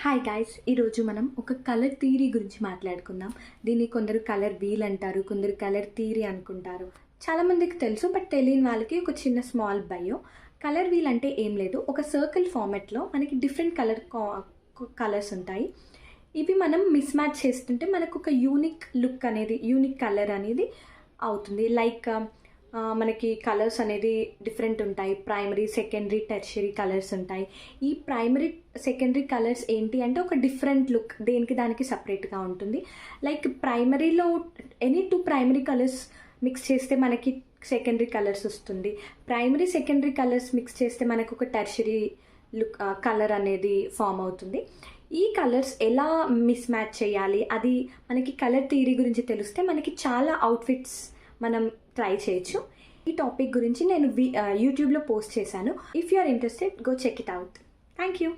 Hi guys, ఈరోజు మనం ఒక కలర్ థియరీ గురించి మాట్లాడుకుందాం. దీన్ని కొందరు కలర్ వీల్ అంటారు, కొందరు కలర్ థియరీ అనుకుంటారు. చాలామందికి తెలుసు, బట్ తెలియని వాళ్ళకి ఒక చిన్న స్మాల్ బయో. కలర్ వీల్ అంటే ఏం లేదు, ఒక సర్కిల్ ఫార్మెట్లో మనకి డిఫరెంట్ కలర్స్ ఉంటాయి. ఇవి మనం మిస్ మ్యాచ్ చేస్తుంటే మనకు ఒక యూనిక్ లుక్ అనేది, యూనిక్ కలర్ అనేది అవుతుంది. లైక్ మనకి కలర్స్ అనేది డిఫరెంట్ ఉంటాయి. ప్రైమరీ, సెకండరీ, టెర్షరీ కలర్స్ ఉంటాయి. ఈ ప్రైమరీ, సెకండరీ కలర్స్ ఏంటి అంటే ఒక డిఫరెంట్ లుక్, దేనికి దానికి సపరేట్గా ఉంటుంది. లైక్ ప్రైమరీలో any two primary colours mix చేస్తే మనకి సెకండరీ కలర్స్ వస్తుంది. ప్రైమరీ, సెకండరీ కలర్స్ మిక్స్ చేస్తే మనకు ఒక టెర్షరీ లుక్ కలర్ అనేది ఫామ్ అవుతుంది. ఈ కలర్స్ ఎలా మిస్ మ్యాచ్ చేయాలి, అది మనకి కలర్ థియరీ గురించి తెలిస్తే మనకి చాలా అవుట్ఫిట్స్ మనం ట్రై చేయొచ్చు. ఈ టాపిక్ గురించి నేను యూట్యూబ్లో పోస్ట్ చేశాను. If you are interested, go check it out. Thank you.